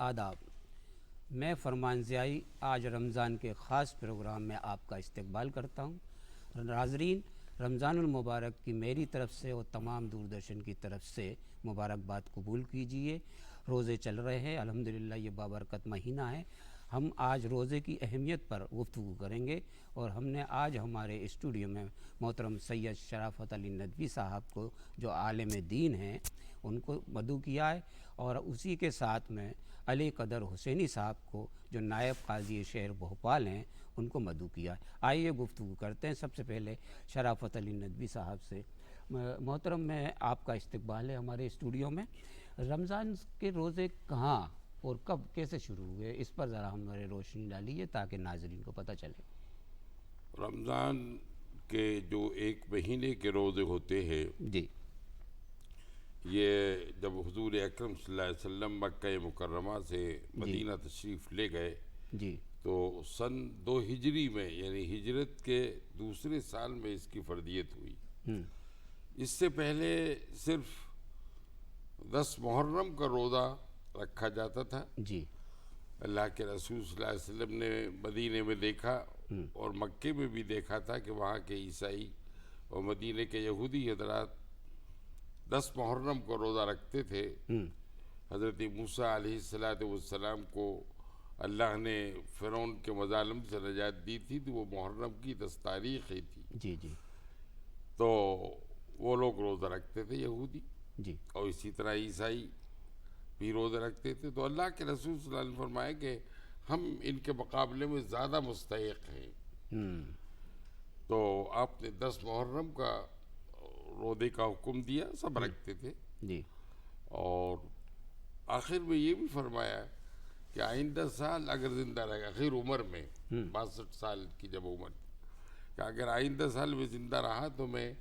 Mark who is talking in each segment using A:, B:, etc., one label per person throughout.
A: آداب۔ میں فرمان ضیائی آج رمضان کے خاص پروگرام میں آپ کا استقبال کرتا ہوں۔ ناظرین، رمضان المبارک کی میری طرف سے اور تمام دوردرشن کی طرف سے مبارکباد قبول کیجئے۔ روزے چل رہے ہیں، الحمدللہ یہ بابرکت مہینہ ہے۔ ہم آج روزے کی اہمیت پر گفتگو کریں گے، اور ہم نے آج ہمارے اسٹوڈیو میں محترم سید شرافت علی ندوی صاحب کو، جو عالم دین ہیں، ان کو مدعو کیا ہے، اور اسی کے ساتھ میں علی قدر حسینی صاحب کو، جو نائب قاضی شہر بھوپال ہیں، ان کو مدعو کیا ہے۔ آئیے گفتگو کرتے ہیں۔ سب سے پہلے شرافت علی ندوی صاحب سے۔ محترم، میں آپ کا استقبال ہے ہمارے اسٹوڈیو میں۔ رمضان کے روزے کہاں اور کب کیسے شروع ہوئے، اس پر ذرا ہمارے روشنی ڈالیے تاکہ ناظرین کو پتہ چلے۔
B: رمضان کے جو ایک مہینے کے روزے ہوتے ہیں،
A: جی،
B: یہ جب حضور اکرم صلی اللہ علیہ وسلم مکہ مکرمہ سے مدینہ تشریف لے گئے
A: جی،
B: تو سن 2 ہجری میں، یعنی ہجرت کے دوسرے سال میں اس کی فرضیت ہوئی۔ اس سے پہلے صرف 10 محرم کا روزہ رکھا جاتا تھا۔
A: جی،
B: اللہ کے رسول صلی اللہ علیہ وسلم نے مدینے میں دیکھا اور مکے میں بھی دیکھا تھا کہ وہاں کے عیسائی اور مدینے کے یہودی حضرات 10 محرم کو روزہ رکھتے تھے۔ حضرت موسیٰ علیہ السلام کو اللہ نے فرعون کے مظالم سے نجات دی تھی، تو وہ محرم کی 10 تاریخ ہی تھی۔
A: جی، جی،
B: تو وہ لوگ روزہ رکھتے تھے، یہودی،
A: جی،
B: اور اسی طرح عیسائی بھی روزہ رکھتے تھے۔ تو اللہ کے رسول صلی اللہ علیہ وسلم نے فرمایا کہ ہم ان کے مقابلے میں زیادہ مستحق ہیں۔ تو آپ نے 10 محرم کا روزے کا حکم دیا، سب رکھتے تھے،
A: جی،
B: اور آخر میں یہ بھی فرمایا کہ آئندہ سال اگر زندہ رہے گا، آخر عمر میں 62 سال کی جب عمر تھی، کہ اگر آئندہ سال میں زندہ رہا تو میں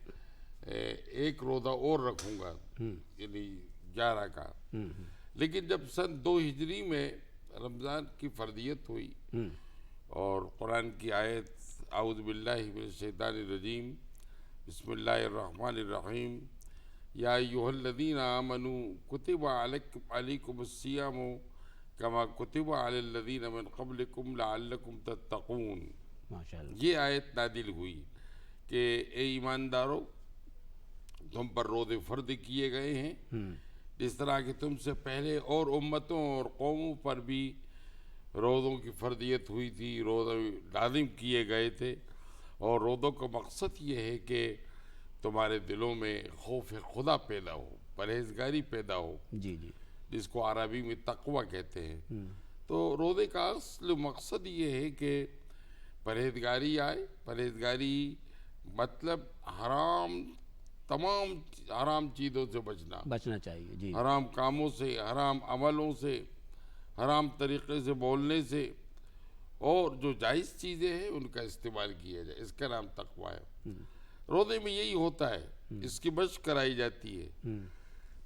B: ایک روزہ اور رکھوں گا، یعنی 11 کا۔ لیکن جب سن 2 ہجری میں رمضان کی فرضیت ہوئی اور قرآن کی آیت اعوذ باللہ من الشیطان الرجیم بسم اللہ الرحمن الرحیم یا ایھا الذین آمنوا کتب علیکم الصیام کما کتب علی الذین من قبلکم لعلکم تتقون،
A: ماشاءاللہ،
B: یہ آیت نازل ہوئی کہ اے ایماندارو، تم پر روزے فرض کیے گئے ہیں جس طرح کہ تم سے پہلے اور امتوں اور قوموں پر بھی روزوں کی فرضیت ہوئی تھی، روزے لازم کیے گئے تھے، اور روزوں کا مقصد یہ ہے کہ تمہارے دلوں میں خوف خدا پیدا ہو، پرہیزگاری پیدا ہو،
A: جی، جی،
B: جس کو عربی میں تقوی کہتے ہیں۔ تو روزے کا اصل مقصد یہ ہے کہ پرہیزگاری آئے۔ پرہیزگاری مطلب تمام حرام چیزوں سے
A: بچنا چاہیے، جی،
B: حرام کاموں سے، حرام عملوں سے، حرام طریقے سے بولنے سے، اور جو جائز چیزیں ہیں ان کا استعمال کیا جائے، اس کا نام تقوی ہے۔ روزے میں یہی ہوتا ہے، اس کی مشق کرائی جاتی ہے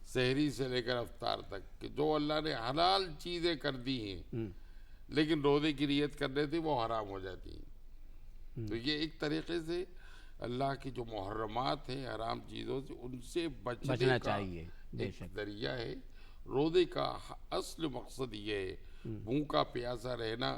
B: سحری سے لے کر افطار تک، کہ جو اللہ نے حلال چیزیں کر دی ہیں لیکن روزے کی نیت کرنے سے وہ حرام ہو جاتی ہیں۔ تو یہ ایک طریقے سے اللہ کی جو محرمات ہیں حرام چیزوں سے، ان سے بچنے
A: بچنا
B: کا
A: چاہیے، بے
B: ایک
A: شک۔
B: ذریعہ ہے۔ روزے کا اصل مقصد یہ ہے، بھوکا پیاسا رہنا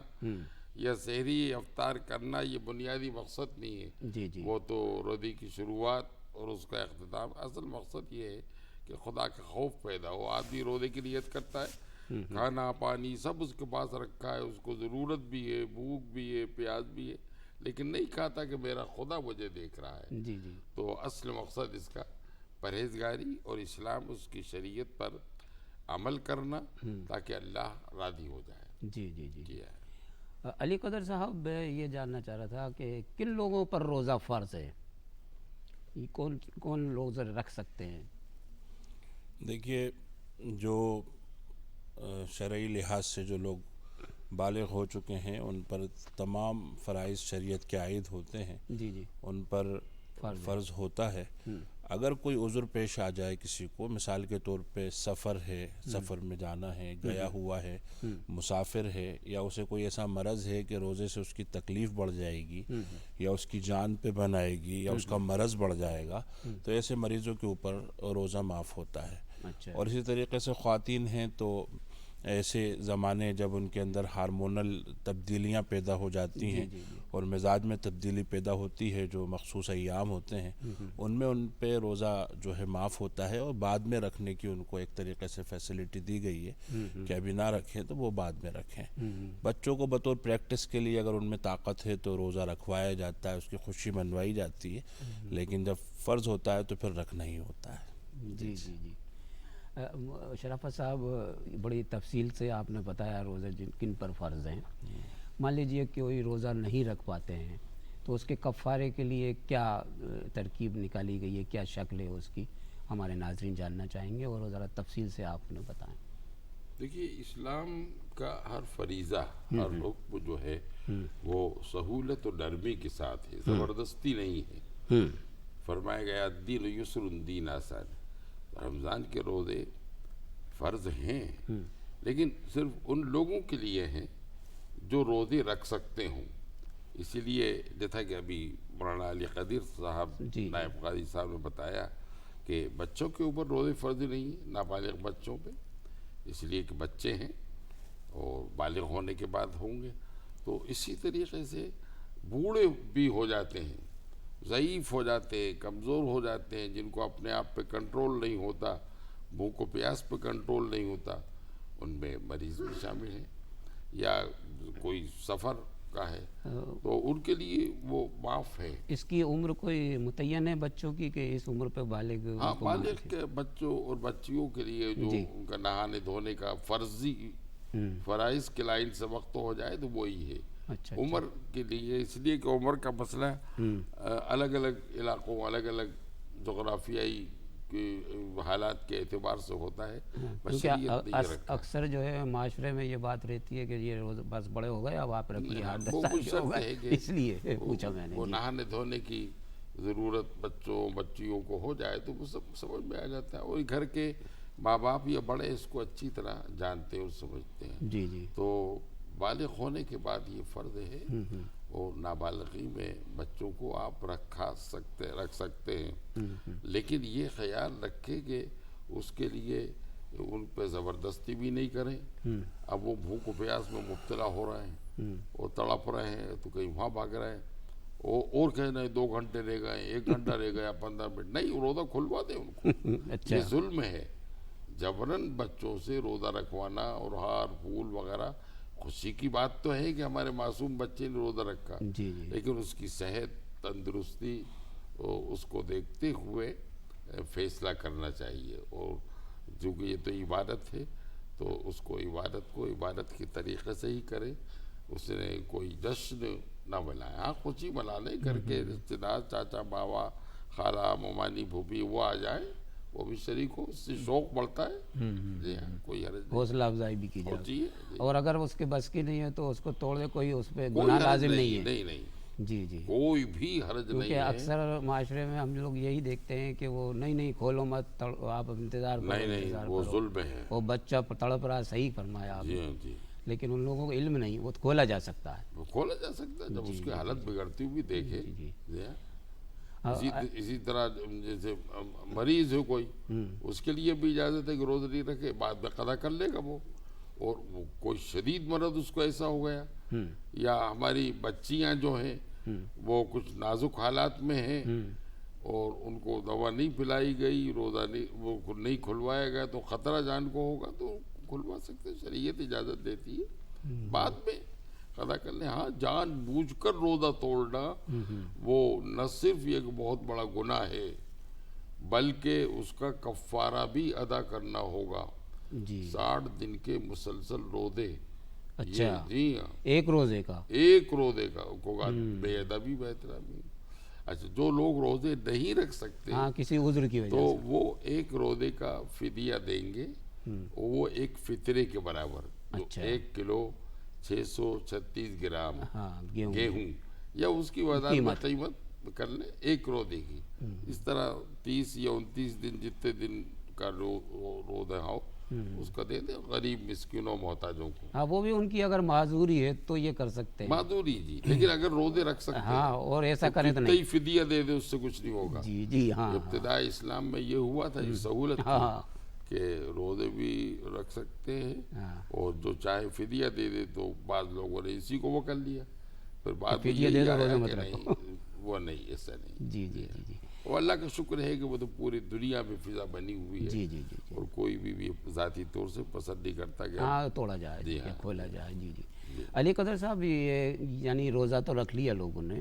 B: یا سحری افطار کرنا یہ بنیادی مقصد نہیں ہے،
A: جی، جی،
B: وہ تو روزے کی شروعات اور اس کا اختتام۔ اصل مقصد یہ ہے کہ خدا کا خوف پیدا ہو۔ آدمی روزے کی نیت کرتا ہے، کھانا پانی سب اس کے پاس رکھا ہے، اس کو ضرورت بھی ہے، بھوک بھی ہے، پیاس بھی ہے، لیکن نہیں کھاتا کہ میرا خدا مجھے دیکھ رہا ہے۔
A: جی، جی،
B: تو اصل مقصد اس کا پرہیزگاری اور اسلام اس کی شریعت پر عمل کرنا تاکہ اللہ راضی ہو جائے۔
A: جی، جی، جی،
B: کیا ہے
A: علی قدر صاحب، میں یہ جاننا چاہ رہا تھا کہ کن لوگوں پر روزہ فرض ہے، یہ کون روزہ رکھ سکتے ہیں؟
C: دیکھیے، جو شرعی لحاظ سے جو لوگ بالغ ہو چکے ہیں ان پر تمام فرائض شریعت کے عائد ہوتے ہیں،
A: جی، جی،
C: ان پر فرض ہوتا ہے۔ اگر کوئی عذر پیش آ جائے کسی کو، مثال کے طور پہ سفر ہے، سفر میں جانا ہے، گیا ہوا ہے، مسافر ہے، یا اسے کوئی ایسا مرض ہے کہ روزے سے اس کی تکلیف بڑھ جائے گی یا اس کی جان پہ بن آئے گی یا اس کا مرض بڑھ جائے گا، تو ایسے مریضوں کے اوپر روزہ معاف ہوتا ہے۔
A: اچھا،
C: اور اسی طریقے سے خواتین ہیں تو ایسے زمانے جب ان کے اندر ہارمونل تبدیلیاں پیدا ہو جاتی ہیں اور مزاج میں تبدیلی پیدا ہوتی ہے جو مخصوص ایام ہوتے ہیں ان میں ان پہ روزہ جو ہے معاف ہوتا ہے اور بعد میں رکھنے کی ان کو ایک طریقے سے فیسلٹی دی گئی ہے کہ ابھی نہ رکھیں تو وہ بعد میں رکھیں. بچوں کو بطور پریکٹس کے لیے اگر ان میں طاقت ہے تو روزہ رکھوایا جاتا ہے, اس کی خوشی منوائی جاتی ہے, لیکن جب فرض ہوتا ہے تو پھر رکھنا ہی ہوتا ہے.
A: جی جی جی. شرافت صاحب, بڑی تفصیل سے آپ نے بتایا روزہ کن پر فرض ہیں. مان لیجئے کہ کوئی روزہ نہیں رکھ پاتے ہیں تو اس کے کفارے کے لیے کیا ترکیب نکالی گئی ہے, کیا شکل ہے اس کی, ہمارے ناظرین جاننا چاہیں گے اور ذرا تفصیل سے آپ نے بتائیں.
B: دیکھیے, اسلام کا ہر فریضہ, ہر حکم جو ہے وہ سہولت و نرمی کے ساتھ ہے, زبردستی نہیں ہے. فرمایا گیا دین یسر, دین آسان. رمضان کے روزے فرض ہیں لیکن صرف ان لوگوں کے لیے ہیں جو روزے رکھ سکتے ہوں. اسی لیے جیسا کہ ابھی مولانا علی قدیر صاحب نائب قاضی صاحب نے بتایا کہ بچوں کے اوپر روزے فرض نہیں ہیں, نابالغ بچوں پہ, اس لیے کہ بچے ہیں اور بالغ ہونے کے بعد ہوں گے. تو اسی طریقے سے بوڑھے بھی ہو جاتے ہیں, ضعیف ہو جاتے ہیں, کمزور ہو جاتے ہیں, جن کو اپنے آپ پہ کنٹرول نہیں ہوتا, بھوک و پیاس پہ کنٹرول نہیں ہوتا, ان میں مریض بھی شامل ہیں, یا کوئی سفر کا ہے تو ان کے لیے وہ معاف ہے.
A: اس کی عمر کوئی متعین ہے بچوں کی کہ اس عمر پہ بالغ؟
B: ہاں, بالغ کے بچوں اور بچیوں کے لیے جو ان کا نہانے دھونے کا فرضی فرائض کے لائن سے وقت ہو جائے تو وہی ہے. عمر کے لیے اس لیے کہ عمر کا مسئلہ الگ الگ علاقوں, الگ الگ جغرافیائی حالات کے اعتبار سے ہوتا ہے.
A: اکثر جو ہے معاشرے میں یہ بات رہتی ہے کہ یہ روز بس بڑے ہو گئے, اب آپ رکھیے, 8-10 سال کے ہو گئے, اس لیے پوچھا میں نے.
B: وہ نہانے دھونے کی ضرورت بچوں بچیوں کو ہو جائے تو وہ سب سمجھ میں آ جاتا ہے, اور گھر کے ماں باپ یا بڑے اس کو اچھی طرح جانتے اور سمجھتے ہیں.
A: جی جی.
B: تو بالغ ہونے کے بعد یہ فرض ہے, اور نابالغی میں بچوں کو آپ رکھ سکتے ہیں, لیکن یہ خیال رکھیں کہ اس کے لیے ان پہ زبردستی بھی نہیں کریں. اب وہ بھوک و پیاس میں مبتلا ہو رہے ہیں اور تڑپ رہے ہیں تو کہیں وہاں بھاگ رہے ہیں, اور کہنا ہے 2 گھنٹے رہ گئے, 1 گھنٹہ رہ گیا, 15 منٹ نہیں, روزہ کھلوا دیں ان کو. یہ ظلم ہے, جبراً بچوں سے روزہ رکھوانا. اور ہار پھول وغیرہ خوشی کی بات تو ہے کہ ہمارے معصوم بچے نے روزہ رکھا, لیکن اس کی صحت, تندرستی, اس کو دیکھتے ہوئے فیصلہ کرنا چاہیے. اور چونکہ یہ تو عبادت ہے تو اس کو عبادت کے طریقے سے ہی کرے. اس نے کوئی جشن نہ منائے, ہاں خوشی منا لیں, کر کے رشتے دار, چاچا باوا, خالہ, ممانی, پھوپھی وہ آ جائیں, وہ بھی شریک ہو, اس سے شوق بڑھتا ہے. جی ہاں, کوئی حرج نہیں,
A: حوصلہ افزائی بھی کی جائے.
B: جی.
A: اور اگر اس کے بس کی نہیں ہے تو اس کو توڑ دے, کوئی اس پہ گناہ لازم نہیں ہے.
B: نہیں,
A: جی جی,
B: کوئی بھی حرج نہیں ہے.
A: کیونکہ اکثر معاشرے میں ہم لوگ یہی دیکھتے ہیں کہ وہ نہیں کھولو مت, آپ انتظار کرو.
B: نہیں, وہ ظلم ہے.
A: وہ بچہ تڑپ رہا, صحیح فرمایا آپ نے.
B: جی,
A: لیکن ان لوگوں کو علم نہیں, وہ کھولا جا سکتا ہے.
B: وہ کھولا جا سکتا ہے جب اس کی حالت بگڑتی ہوئی دیکھے. اسی طرح جیسے مریض ہے کوئی, اس کے لیے بھی اجازت ہے کہ روزہ نہیں رکھے, بعد میں قضا کر لے گا وہ. اور کوئی شدید مرض اس کو ایسا ہو گیا, یا ہماری بچیاں جو ہیں وہ کچھ نازک حالات میں ہیں اور ان کو دوا نہیں پلائی گئی, روزہ نہیں کھلوایا گیا, تو خطرہ جان کو ہوگا تو کھلوا سکتے, شریعت اجازت دیتی ہے. بعد میں قضا کر لیں. ہاں, جان بوجھ کر روزہ توڑنا وہ نہ صرف ایک بہت بڑا گناہ ہے بلکہ اس کا کفارہ بھی ادا کرنا ہوگا. 60 دن کے مسلسل روزے.
A: اچھا,
B: جی ہاں,
A: ایک روزے کا
B: بے ادبی بہترامی. اچھا, جو لوگ روزے نہیں رکھ سکتے,
A: ہاں, کسی عذر کی وجہ
B: تو وہ ایک روزے کا فدیہ دیں گے, وہ ایک فطرے کے برابر, جو 1 کلو 636 گرام گیہوں یا اس کی وزن قیمت کر لیں, 1 روزے کی. اس طرح 30 یا 29 دن جتنے دن کا روزہ ہو اس کا دے دیں غریب مسکینوں محتاجوں کو.
A: ہاں, وہ بھی ان کی اگر معذوری ہے تو یہ کر سکتے ہیں.
B: معذوری جی, لیکن اگر روزے رکھ سکتے ہیں,
A: ہاں, اور ایسا کریں تو نہیں,
B: فدیہ دے دے, اس سے کچھ نہیں ہوگا.
A: جی جی. ہاں,
B: ابتدائی اسلام میں یہ ہوا تھا, یہ سہولت کہ روزے بھی رکھ سکتے ہیں
A: ہاں،
B: اور جو چاہے فدیہ دے دے، تو بعض لوگوں نے اسی کو وہ کر لیا، پھر بعد میں
A: فدیہ دے
B: یہی
A: دو
B: آیا
A: روزے مت
B: کہ
A: رکھو۔
B: نہیں وہ نہیں، ایسا نہیں۔
A: جی جی جی جی
B: اور اللہ کا شکر ہے کہ وہ تو پوری دنیا میں فضا بنی ہوئی ہے،
A: جی جی جی جی
B: اور کوئی بھی ذاتی طور سے پسند نہیں کرتا کہ
A: ہاں توڑا جائے،
B: جی
A: ٹھیک ہے،
B: ہاں،
A: کھولا جائے۔ جی جی علی قدر صاحب، یہ یعنی روزہ تو رکھ لیا لوگوں نے،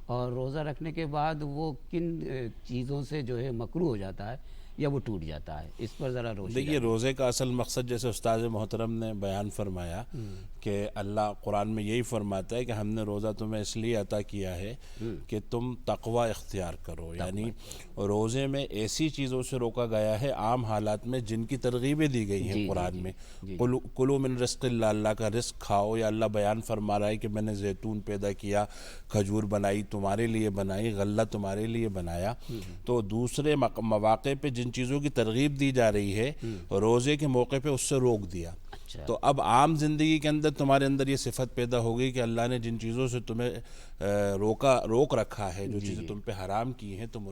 A: اور روزہ رکھنے کے بعد وہ کن چیزوں سے جو ہے مکروہ ہو جاتا ہے یا وہ ٹوٹ جاتا ہے، اس پر ذرا روشنی
C: دیکھیے، روزے کا اصل مقصد جیسے استاد محترم نے بیان فرمایا کہ اللہ قرآن میں یہی فرماتا ہے کہ ہم نے روزہ تمہیں اس لیے عطا کیا ہے کہ تم تقوی اختیار کرو، یعنی روزے میں ایسی چیزوں سے روکا گیا ہے عام حالات میں جن کی ترغیبیں دی گئی ہیں قرآن میں۔ کلو من رزق اللہ، اللہ کا رزق کھاؤ، یا اللہ بیان فرما رہا ہے کہ میں نے زیتون پیدا کیا، کھجور بنائی، تمہارے لیے بنائی، غلہ تمہارے لیے بنایا۔ تو دوسرے مواقع پہ جن چیزوں کی ترغیب دی جا رہی ہے، روزے کے موقع پہ اس سے روک دیا۔ تو اب عام زندگی کے اندر تمہارے اندر یہ صفت پیدا ہوگی کہ اللہ نے جن چیزوں سے تمہیں روک رکھا ہے، جو چیزیں تم پہ حرام کی ہیں، تم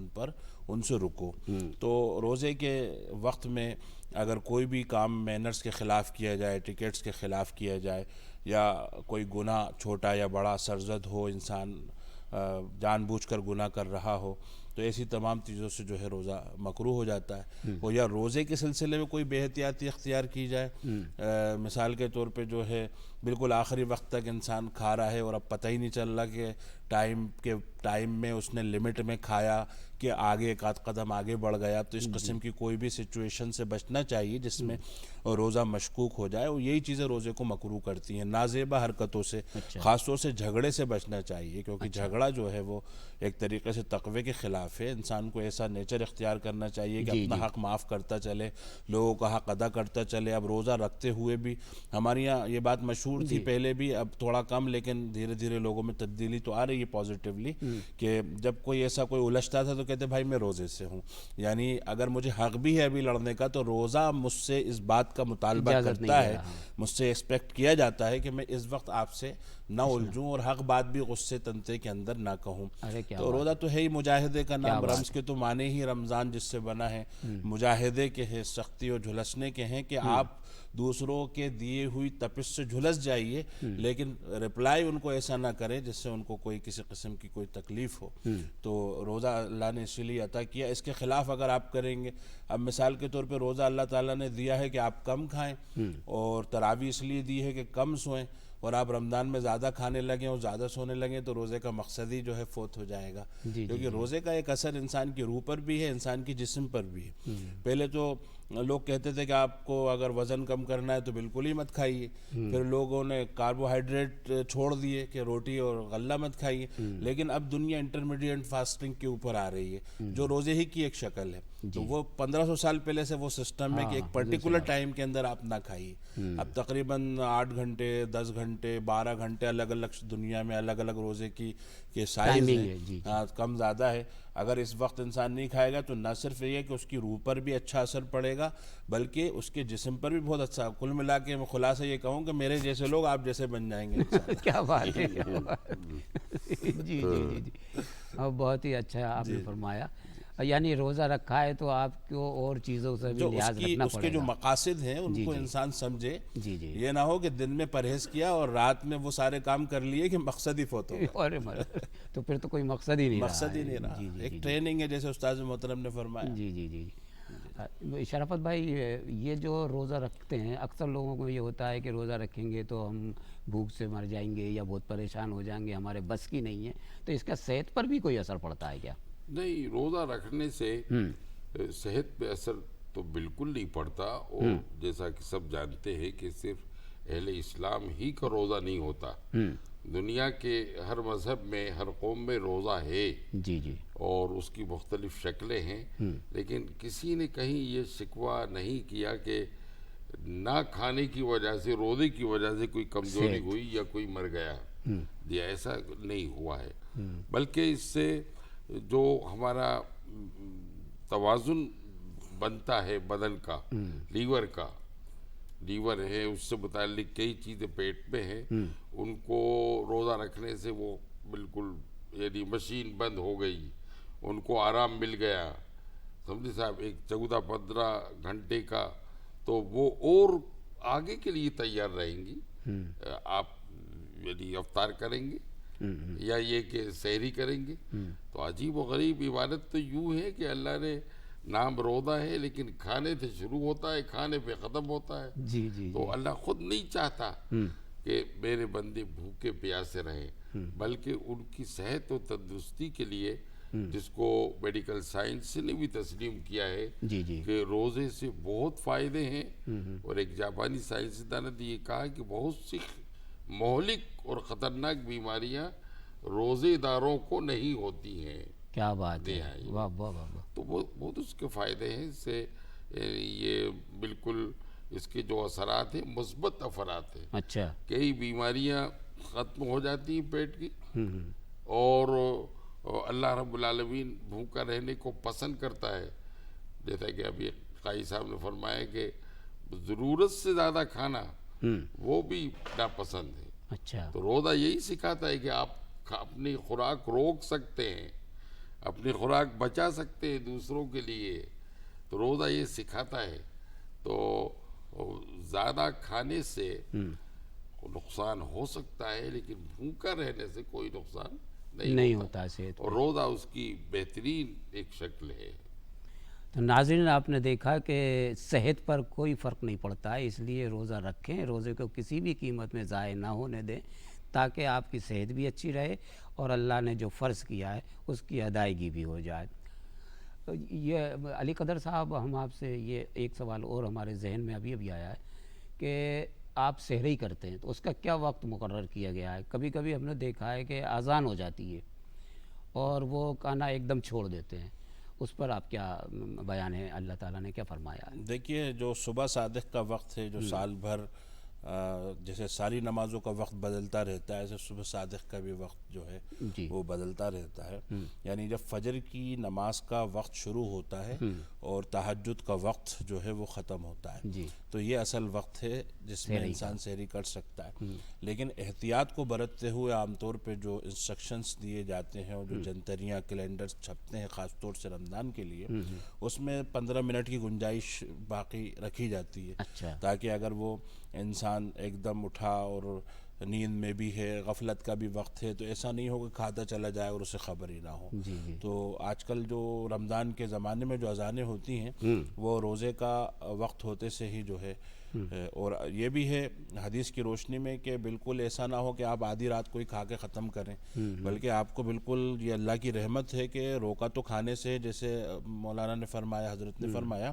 C: ان سے رکو۔ تو روزے کے وقت میں اگر کوئی بھی کام مینرز کے خلاف کیا جائے، ٹکٹس کے خلاف کیا جائے، یا کوئی گناہ چھوٹا یا بڑا سرزد ہو، انسان جان بوجھ کر گناہ کر رہا ہو، تو ایسی تمام چیزوں سے جو ہے روزہ مکروہ ہو جاتا ہے۔ اور یا روزے کے سلسلے میں کوئی بے احتیاطی اختیار کی جائے، مثال کے طور پہ جو ہے بالکل آخری وقت تک انسان کھا رہا ہے اور اب پتہ ہی نہیں چل رہا کہ ٹائم میں اس نے لمٹ میں کھایا کہ آگے ایک آدھ قدم آگے بڑھ گیا، تو اس قسم کی کوئی بھی سچویشن سے بچنا چاہیے جس میں روزہ مشکوک ہو جائے، اور یہی چیزیں روزے کو مکروہ کرتی ہیں۔ نازیبا حرکتوں سے، خاص طور سے جھگڑے سے بچنا چاہیے، کیونکہ جھگڑا جو ہے وہ ایک طریقے سے تقوی کے خلاف ہے۔ انسان کو ایسا نیچر اختیار کرنا چاہیے کہ اپنا حق معاف کرتا چلے، لوگوں کا حق ادا کرتا چلے۔ اب روزہ رکھتے ہوئے بھی ہمارے یہاں یہ بات مشہور تھی پہلے بھی، اب تھوڑا کم، لیکن دھیرے دھیرے لوگوں میں تبدیلی تو آ رہی ہے پازیٹیولی، کہ جب کوئی ایسا کوئی الجھتا تھا تو کہتے بھائی میں روزے سے ہوں، یعنی اگر مجھے حق بھی ہے ابھی لڑنے کا تو روزہ مجھ سے اس بات کا مطالبہ کرتا ہے، مجھ سے ایکسپیکٹ کیا جاتا ہے کہ میں اس وقت آپ سے نہ الجھوں اور حق بات بھی غصے تنتے کے اندر نہ کہوں۔ تو روزہ تو ہے ہی مجاہدے کا نام، رمز کے تو معنی ہی رمضان جس سے بنا ہے، مجاہدے کے ہیں، سختی اور جھلسنے کے ہیں، کہ آپ دوسروں کے دیے ہوئی تپش سے جھلس جائیے، لیکن رپلائی ان کو ایسا نہ کریں جس سے ان کو کوئی کسی قسم کی کوئی تکلیف ہو۔ تو روزہ اللہ نے اسی لیے عطا کیا۔ اس کے خلاف اگر آپ کریں گے، اب مثال کے طور پہ روزہ اللہ تعالیٰ نے دیا ہے کہ آپ کم کھائیں، اور تراویح اس لیے دی ہے کہ کم سوئیں، اور آپ رمضان میں زیادہ کھانے لگیں اور زیادہ سونے لگیں تو روزے کا مقصد ہی جو ہے فوت ہو جائے گا، کیونکہ روزے کا ایک اثر انسان کی روح پر بھی ہے، انسان کی جسم پر بھی ہے۔ پہلے تو لوگ کہتے تھے کہ آپ کو اگر وزن کم کرنا ہے تو بالکل ہی مت کھائیے، پھر لوگوں نے کاربوہائیڈریٹ چھوڑ دیے کہ روٹی اور غلہ مت کھائیے، لیکن اب دنیا انٹرمیڈیٹ فاسٹنگ کے اوپر آ رہی ہے، جو روزے ہی کی ایک شکل ہے۔ تو وہ 1500 سال پہلے سے وہ سسٹم ہے کہ ایک پرٹیکولر ٹائم کے اندر آپ نہ کھائیے۔ اب تقریباً 8 گھنٹے، 10 گھنٹے، 12 گھنٹے الگ الگ دنیا میں الگ الگ روزے کی کے سائز ہیں، کم زیادہ ہے۔ اگر اس وقت انسان نہیں کھائے گا تو نہ صرف یہ کہ اس کی روح پر بھی اچھا اثر پڑے گا، بلکہ اس کے جسم پر بھی بہت اچھا۔ کل ملا کے میں خلاصہ یہ کہوں کہ میرے جیسے لوگ آپ جیسے بن جائیں گے انشاءاللہ۔
A: کیا بات ہے، جی جی جی جی، بہت ہی اچھا آپ نے فرمایا۔ یعنی روزہ رکھا ہے تو آپ کو اور چیزوں سے بھی لحاظ رکھنا پڑے گا،
C: اس کے جو مقاصد ہیں ان کو انسان سمجھے،
A: جی جی،
C: یہ نہ ہو کہ دن میں پرہیز کیا اور رات میں وہ سارے کام کر لیے کہ مقصد ہی فوت ہو،
A: تو پھر تو کوئی مقصد ہی نہیں رہا،
C: مقصد ہی نہیں رہا۔ ایک ٹریننگ ہے جیسے استاد محترم نے فرمایا۔
A: جی جی جی۔ شرافت بھائی، یہ جو روزہ رکھتے ہیں اکثر لوگوں کو یہ ہوتا ہے کہ روزہ رکھیں گے تو ہم بھوک سے مر جائیں گے یا بہت پریشان ہو جائیں گے، ہمارے بس کی نہیں ہے، تو اس کا صحت پر بھی کوئی اثر پڑتا ہے کیا؟
B: نہیں، روزہ رکھنے سے صحت پہ اثر تو بالکل نہیں پڑتا، اور جیسا کہ سب جانتے ہیں کہ صرف اہل اسلام ہی کا روزہ نہیں ہوتا، دنیا کے ہر مذہب میں، ہر قوم میں روزہ ہے،
A: جی جی،
B: اور اس کی مختلف شکلیں ہیں، لیکن کسی نے کہیں یہ شکوہ نہیں کیا کہ نہ کھانے کی وجہ سے، روزے کی وجہ سے کوئی کمزوری ہوئی یا کوئی مر گیا، یہ ایسا نہیں ہوا ہے، بلکہ اس سے جو ہمارا توازن بنتا ہے بدن کا، لیور ہے، اس سے متعلق کئی چیزیں پیٹ میں ہیں، ان کو روزہ رکھنے سے وہ بالکل، یعنی مشین بند ہو گئی، ان کو آرام مل گیا، سمجھے صاحب، ایک 14-15 گھنٹے کا، تو وہ اور آگے کے لیے تیار رہیں گی. آپ یعنی افطار کریں گے یا یہ کہ سحری کریں گے. تو عجیب و غریب عبادت تو یوں ہے کہ اللہ نے نام روزہ ہے لیکن کھانے سے شروع ہوتا ہے، کھانے پہ ختم ہوتا ہے.
A: جی جی
B: تو اللہ خود نہیں چاہتا کہ میرے بندے بھوکے پیاسے رہیں، بلکہ ان کی صحت و تندرستی کے لیے، جس کو میڈیکل سائنس نے بھی تسلیم کیا ہے
A: جی جی
B: کہ روزے سے بہت فائدے ہیں. اور ایک جاپانی سائنسدان نے یہ کہا کہ بہت سی مہلک اور خطرناک بیماریاں روزے داروں کو نہیں ہوتی ہیں.
A: کیا بات ہے، واہ واہ واہ واہ.
B: تو بہت اس کے فائدے ہیں. اس سے یہ بالکل اس کے جو اثرات ہیں مثبت اثرات ہیں.
A: اچھا.
B: کئی بیماریاں ختم ہو جاتی ہیں پیٹ کی، اور اللہ رب العالمین بھوکا رہنے کو پسند کرتا ہے. جیسا کہ ابھی قاضی صاحب نے فرمایا کہ ضرورت سے زیادہ کھانا وہ بھی ناپسند ہے.
A: اچھا.
B: تو روزہ یہی سکھاتا ہے کہ آپ اپنی خوراک روک سکتے ہیں، اپنی خوراک بچا سکتے ہیں دوسروں کے لیے. تو روزہ یہ سکھاتا ہے. تو زیادہ کھانے سے نقصان ہو سکتا ہے لیکن بھوکا رہنے سے کوئی نقصان نہیں
A: ہوتا صحت.
B: اور روزہ اس کی بہترین ایک شکل ہے.
A: تو ناظرین، آپ نے دیکھا کہ صحت پر کوئی فرق نہیں پڑتا ہے، اس لیے روزہ رکھیں، روزے کو کسی بھی قیمت میں ضائع نہ ہونے دیں تاکہ آپ کی صحت بھی اچھی رہے اور اللہ نے جو فرض کیا ہے اس کی ادائیگی بھی ہو جائے. یہ علی قدر صاحب، ہم آپ سے یہ ایک سوال اور ہمارے ذہن میں ابھی آیا ہے کہ آپ سحری کرتے ہیں تو اس کا کیا وقت مقرر کیا گیا ہے؟ کبھی کبھی ہم نے دیکھا ہے کہ اذان ہو جاتی ہے اور وہ کھانا ایک دم چھوڑ دیتے ہیں، اس پر آپ کیا بیان ہے؟ اللہ تعالیٰ نے کیا فرمایا ہے؟
C: دیکھیے، جو صبح صادق کا وقت ہے، جو سال بھر جیسے ساری نمازوں کا وقت بدلتا رہتا ہے، ایسے صبح صادق کا بھی وقت جو ہے
A: جی
C: وہ بدلتا رہتا ہے. یعنی جب فجر کی نماز کا وقت شروع ہوتا ہے اور تہجد کا وقت جو ہے وہ ختم ہوتا ہے،
A: جی
C: تو یہ اصل وقت ہے جس میں انسان سحری کر سکتا ہے. لیکن احتیاط کو برتتے ہوئے عام طور پہ جو انسٹرکشنز دیے جاتے ہیں اور جو جنتریاں کیلنڈرز چھپتے ہیں خاص طور سے رمضان کے لیے، اس میں 15 منٹ کی گنجائش باقی رکھی جاتی ہے.
A: اچھا.
C: تاکہ اگر وہ انسان ایک دم اٹھا اور نیند میں بھی ہے، غفلت کا بھی وقت ہے، تو ایسا نہیں ہو کہ کھاتا چلا جائے اور اسے خبر ہی نہ ہو.
A: جی جی
C: تو آج کل جو رمضان کے زمانے میں جو اذانیں ہوتی ہیں وہ روزے کا وقت ہوتے سے ہی جو ہے، اور یہ بھی ہے حدیث کی روشنی میں کہ بالکل ایسا نہ ہو کہ آپ آدھی رات کو ہی کھا کے ختم کریں، بلکہ آپ کو بالکل یہ اللہ کی رحمت ہے کہ روکا تو کھانے سے، جیسے مولانا نے فرمایا، حضرت نے فرمایا،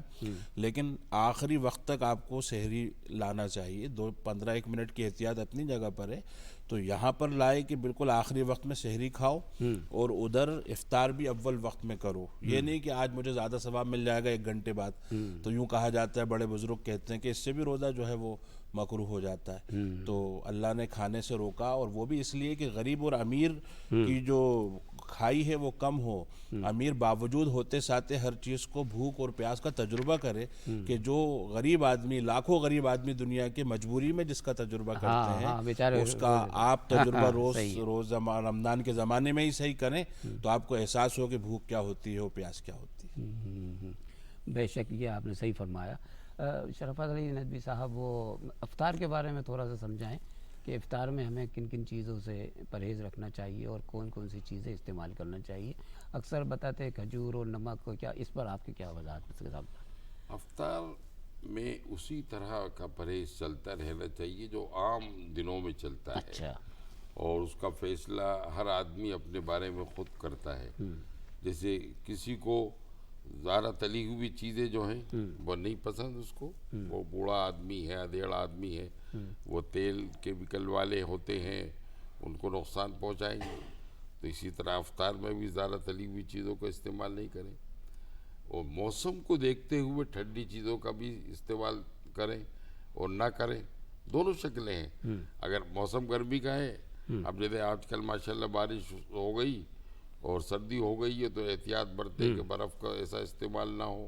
C: لیکن آخری وقت تک آپ کو سحری لانا چاہیے. 15-1 منٹ کی احتیاط اپنی جگہ پر ہے، تو یہاں پر لائے کہ بالکل آخری وقت میں سحری کھاؤ اور ادھر افطار بھی اول وقت میں کرو. یہ نہیں کہ آج مجھے زیادہ ثواب مل جائے گا 1 گھنٹے بعد، تو یوں کہا جاتا ہے، بڑے بزرگ کہتے ہیں کہ اس سے بھی روزہ جو ہے وہ مکروہ ہو جاتا ہے. تو اللہ نے کھانے سے روکا، اور وہ بھی اس لیے کہ غریب اور امیر کی جو کھائی ہے وہ کم ہو. امیر باوجود ہوتے ساتھ ہر چیز کو بھوک اور پیاس کا تجربہ کرے، کہ جو غریب آدمی، لاکھوں غریب آدمی دنیا کے مجبوری میں جس کا تجربہ کرتے ہیں، اس کا آپ تجربہ روز رمضان کے زمانے میں ہی صحیح کریں، تو آپ کو احساس ہو کہ بھوک کیا ہوتی ہے اور پیاس کیا ہوتی ہے.
A: بے شک یہ آپ نے صحیح فرمایا. شرفت علی ندوی صاحب، وہ افطار کے بارے میں تھوڑا سا سمجھائیں کہ افطار میں ہمیں کن کن چیزوں سے پرہیز رکھنا چاہیے اور کون کون سی چیزیں استعمال کرنا چاہیے. اکثر بتاتے ہیں کھجور اور نمک کو، کیا اس پر آپ کی کیا وضاحت ہے صاحب؟
B: افطار میں اسی طرح کا پرہیز چلتا رہنا چاہیے جو عام دنوں میں چلتا ہے.
A: اچھا.
B: اور اس کا فیصلہ ہر آدمی اپنے بارے میں خود کرتا ہے. جیسے کسی کو زیادہ تلی ہوئی چیزیں جو ہیں وہ نہیں پسند اس کو، وہ بوڑھا آدمی ہے، ادھیڑ آدمی ہے، وہ تیل کیمیکل والے ہوتے ہیں، ان کو نقصان پہنچائیں گے. تو اسی طرح افطار میں بھی زیادہ تلی ہوئی چیزوں کا استعمال نہیں کریں، اور موسم کو دیکھتے ہوئے ٹھنڈی چیزوں کا بھی استعمال کریں اور نہ کریں. دونوں شکلیں ہیں. اگر موسم گرمی کا ہے، اب جیسے آج کل ماشاءاللہ بارش ہو گئی اور سردی ہو گئی ہے، تو احتیاط برتیں کہ برف کا ایسا استعمال نہ ہو،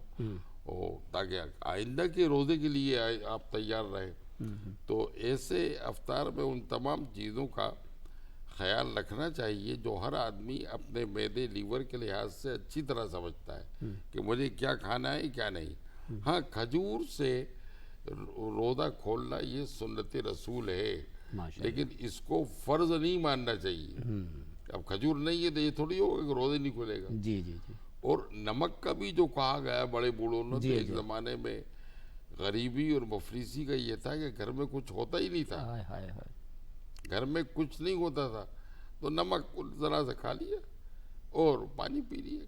B: اور تاکہ آئندہ کے روزے کے لیے آپ تیار رہیں. تو ایسے افطار میں ان تمام چیزوں کا خیال رکھنا چاہیے جو ہر آدمی اپنے معدے لیور کے لحاظ سے اچھی طرح سمجھتا ہے کہ مجھے کیا کھانا ہے کیا نہیں. ہاں کھجور سے روزہ کھولنا یہ سنت رسول ہے, لیکن اس کو فرض نہیں ماننا چاہیے. اب کھجور نہیں ہے تو یہ تھوڑی ہوگا کہ روزہ نہیں کھلے گا.
A: جی جی جی.
B: اور نمک کا بھی جو کہا گیا بڑے بوڑھوں نے, تو ایک زمانے میں غریبی اور مفلسی کا یہ تھا کہ گھر میں کچھ ہوتا ہی نہیں تھا, گھر میں کچھ نہیں ہوتا تھا, تو نمک ذرا سے کھا لیا اور پانی پی لیا,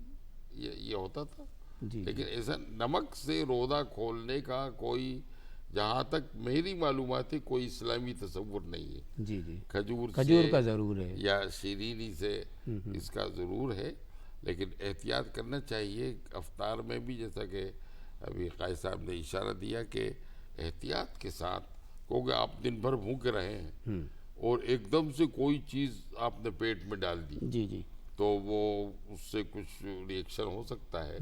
B: یہ ہوتا تھا. لیکن ایسا نمک سے روزہ کھولنے کا کوئی, جہاں تک میری معلومات ہے, کوئی اسلامی تصور نہیں ہے.
A: جی جی.
B: کھجور
A: کا ضرور ہے
B: یا شیرینی سے اس کا ضرور ہے, لیکن احتیاط کرنا چاہیے افطار میں بھی, جیسا کہ ابھی قائد صاحب نے اشارہ دیا کہ احتیاط کے ساتھ, کیونکہ آپ دن بھر بھوکے رہے ہیں اور ایک دم سے کوئی چیز آپ نے پیٹ میں ڈال دی,
A: جی جی,
B: تو وہ اس سے کچھ ری ایکشن ہو سکتا ہے.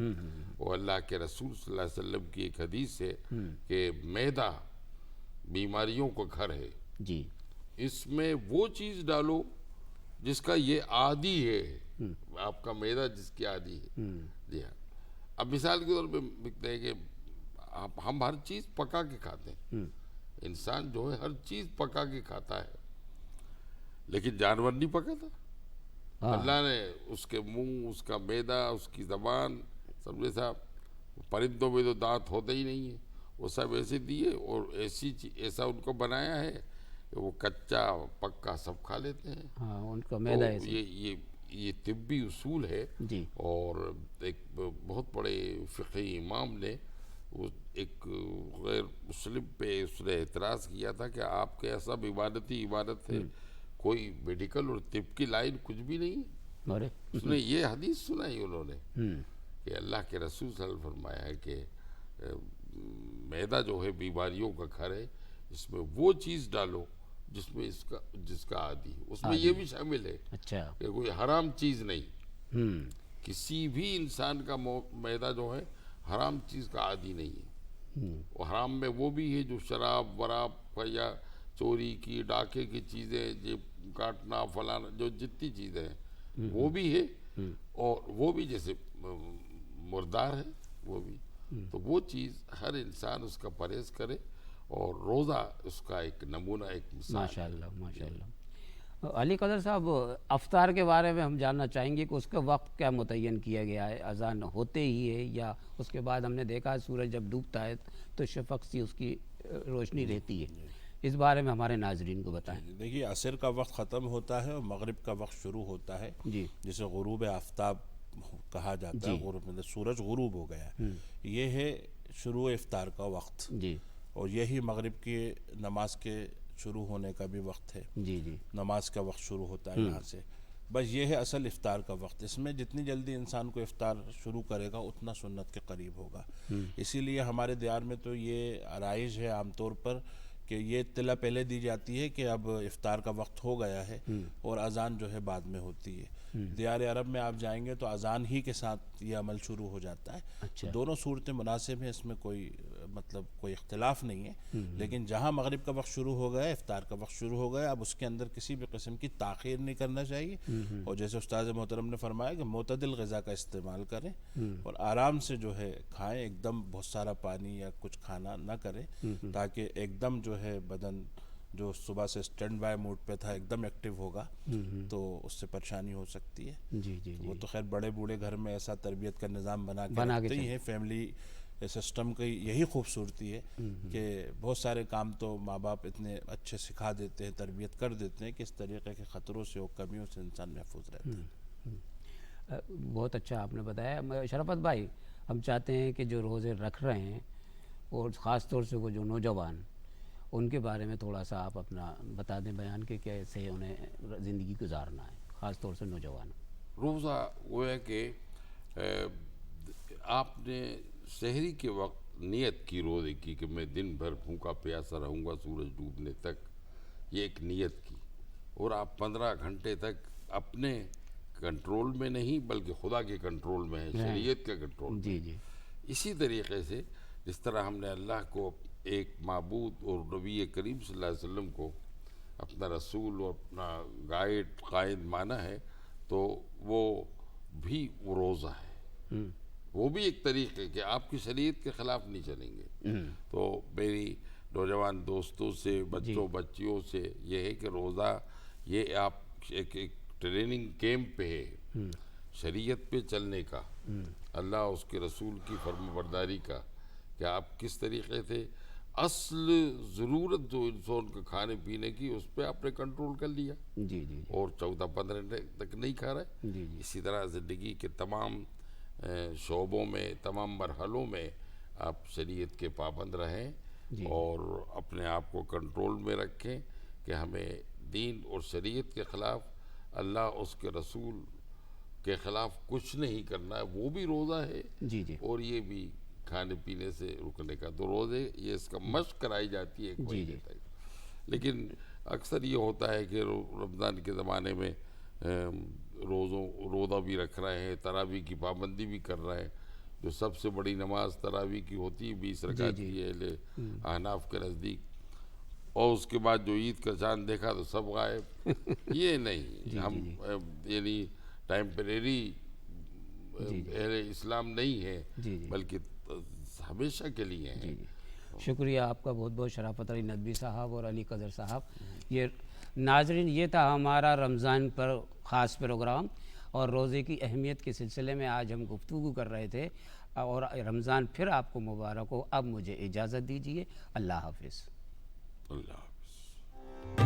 B: وہ اللہ کے رسول صلی اللہ علیہ وسلم کی ایک حدیث ہے کہ معدہ بیماریوں کا گھر ہے.
A: جی,
B: اس میں وہ چیز ڈالو جس کا یہ عادی ہے, آپ کا معدہ جس کی عادی ہے. جی ہاں. اب مثال کے طور پہ لکھتے ہیں کہ ہم ہر چیز پکا کے کھاتے ہیں, انسان جو ہے ہر چیز پکا کے کھاتا ہے, لیکن جانور نہیں پکاتا. اللہ نے اس کے منہ, اس کا معدہ, اس کی زبان, سمجھے صاحب, پرندوں میں تو دانت ہوتے ہی نہیں ہیں, وہ سب ایسے دیے اور ایسا ان کو بنایا ہے کہ وہ کچا پکا سب کھا لیتے ہیں.
A: ہاں, ان کا معدہ ایسے.
B: یہ طبی اصول ہے.
A: جی.
B: اور ایک بہت بڑے فقہی امام نے وہ ایک غیر مسلم پہ اس نے اعتراض کیا تھا کہ آپ کے سب عبادت ہی عبادت ہے, کوئی میڈیکل اور طب کی لائن کچھ بھی نہیں. اس نے یہ حدیث سنائی انہوں نے کہ اللہ کے رسول صلی اللہ علیہ وسلم فرمایا ہے کہ معدہ جو ہے بیماریوں کا گھر ہے, اس میں وہ چیز ڈالو جس میں جس کا عادی ہے. اس میں یہ بھی شامل ہے کہ کوئی حرام چیز نہیں. کسی بھی انسان کا معدہ جو ہے حرام چیز کا عادی نہیں ہے. وہ حرام میں وہ بھی ہے جو شراب وراب یا چوری کی, ڈاکے کی چیزیں, جیب کاٹنا, فلانا, جو جتنی چیزیں ہیں وہ بھی ہے, اور وہ بھی جیسے مردار ہے وہ بھی. تو وہ چیز ہر انسان اس کا پرہیز کرے, اور روزہ اس کا ایک نمونہ, ایک مثال.
A: ماشاءاللہ ماشاءاللہ. علی قدر صاحب, افطار کے بارے میں ہم جاننا چاہیں گے کہ اس کا وقت کیا متعین کیا گیا ہے؟ اذان ہوتے ہی ہے یا اس کے بعد؟ ہم نے دیکھا سورج جب ڈوبتا ہے تو شفق سی اس کی روشنی رہتی ہے, اس بارے میں ہمارے ناظرین کو بتائیں.
C: دیکھیے, عصر کا وقت ختم ہوتا ہے اور مغرب کا وقت شروع ہوتا ہے,
A: جی,
C: جسے غروب آفتاب کہا جاتا ہے. غروب مطلب سورج غروب ہو گیا, یہ ہے شروع افطار کا وقت.
A: جی,
C: اور یہی مغرب کی نماز کے شروع ہونے کا بھی وقت ہے.
A: جی جی,
C: نماز کا وقت شروع ہوتا ہے یہاں سے. بس یہ ہے اصل افطار کا وقت. اس میں جتنی جلدی انسان کو افطار شروع کرے گا اتنا سنت کے قریب ہوگا. اسی لیے ہمارے دیار میں تو یہ رائج ہے عام طور پر کہ یہ اطلاع پہلے دی جاتی ہے کہ اب افطار کا وقت ہو گیا ہے, اور اذان جو ہے بعد میں ہوتی ہے. دیار عرب میں آپ جائیں گے تو اذان ہی کے ساتھ یہ عمل شروع ہو جاتا ہے.
A: اچھا,
C: دونوں صورتیں مناسب ہیں, اس میں کوئی کوئی اختلاف نہیں ہے. لیکن جہاں مغرب کا وقت شروع ہو گیا, افطار کا وقت شروع ہو گیا, اب اس کے اندر کسی بھی قسم کی تاخیر نہیں کرنا چاہیے. اور جیسے استاد محترم نے فرمایا کہ معتدل غذا کا استعمال کریں اور آرام سے جو ہے کھائیں, ایک دم بہت سارا پانی یا کچھ کھانا نہ کریں, تاکہ ایک دم جو ہے بدن جو صبح سے اسٹینڈ بائی موڈ پہ تھا ایک دم ایکٹیو ہوگا, تو اس سے پریشانی ہو سکتی ہے.
A: جی جی,
C: وہ تو خیر بڑے بوڑھے گھر میں ایسا تربیت کا نظام بنا کے رکھتے ہی ہیں. فیملی سسٹم کی یہی خوبصورتی ہے کہ بہت سارے کام تو ماں باپ اتنے اچھے سکھا دیتے ہیں, تربیت کر دیتے ہیں کہ اس طریقے کے خطروں سے اور کمیوں سے انسان محفوظ رہتا ہے.
A: بہت اچھا آپ نے بتایا. شرافت بھائی, ہم چاہتے ہیں کہ جو روزے رکھ رہے ہیں اور خاص طور سے وہ جو نوجوان, ان کے بارے میں تھوڑا سا آپ اپنا بتا دیں بیان کہ کیسے انہیں زندگی گزارنا ہے, خاص طور سے نوجوان.
B: روزہ وہ ہے کہ آپ نے سحری کے وقت نیت کی روزے کی کہ میں دن بھر بھوکا پیاسا رہوں گا سورج ڈوبنے تک, یہ ایک نیت کی, اور آپ 15 گھنٹے تک اپنے کنٹرول میں نہیں بلکہ خدا کے کنٹرول میں ہے, شریعت کے کنٹرول میں.
A: جی جی,
B: اسی طریقے سے جس طرح ہم نے اللہ کو ایک معبود اور نبی کریم صلی اللہ علیہ وسلم کو اپنا رسول اور اپنا گائیڈ قائد مانا ہے تو وہ بھی وہ روزہ ہے، وہ بھی ایک طریقہ ہے کہ آپ کی شریعت کے خلاف نہیں چلیں گے۔ تو میری نوجوان دوستوں سے، بچوں بچیوں سے یہ ہے کہ روزہ یہ آپ ایک ٹریننگ کیمپ پہ ہے شریعت پہ چلنے کا، اللہ اس کے رسول کی فرما برداری کا، کہ آپ کس طریقے سے اصل ضرورت جو انسان کے کھانے پینے کی اس پہ آپ نے کنٹرول کر لیا،
A: جی جی
B: اور 14-15 تک نہیں کھا رہے۔
A: جی جی
B: اسی طرح زندگی کے تمام شعبوں میں، تمام مرحلوں میں آپ شریعت کے پابند رہیں اور اپنے آپ کو کنٹرول میں رکھیں کہ ہمیں دین اور شریعت کے خلاف، اللہ اس کے رسول کے خلاف کچھ نہیں کرنا ہے۔ وہ بھی روزہ ہے
A: جی جی
B: اور یہ بھی کھانے پینے سے رکنے کا۔ تو روزے یہ اس کا مشق کرائی جاتی ہے ایک مہینے تک، لیکن اکثر یہ ہوتا ہے کہ رمضان کے زمانے میں روزہ بھی رکھ رہے ہیں، تراویح کی پابندی بھی کر رہے ہیں، جو سب سے بڑی نماز تراویح کی ہوتی ہے 20 رکعت کی ہے اہل احناف کے نزدیک، اور اس کے بعد جو عید کا چاند دیکھا تو سب غائب۔ یہ نہیں، ہم یعنی ٹیمپریری اہل اسلام نہیں ہے، بلکہ ہمیشہ کے لیے ہیں۔
A: شکریہ آپ کا بہت بہت، شرافت علی ندوی صاحب اور علی قدر صاحب۔ یہ ناظرین، یہ تھا ہمارا رمضان پر خاص پروگرام، اور روزے کی اہمیت کے سلسلے میں آج ہم گفتگو کر رہے تھے، اور رمضان پھر آپ کو مبارک ہو۔ اب مجھے اجازت دیجیے، اللہ حافظ۔
B: اللہ حافظ۔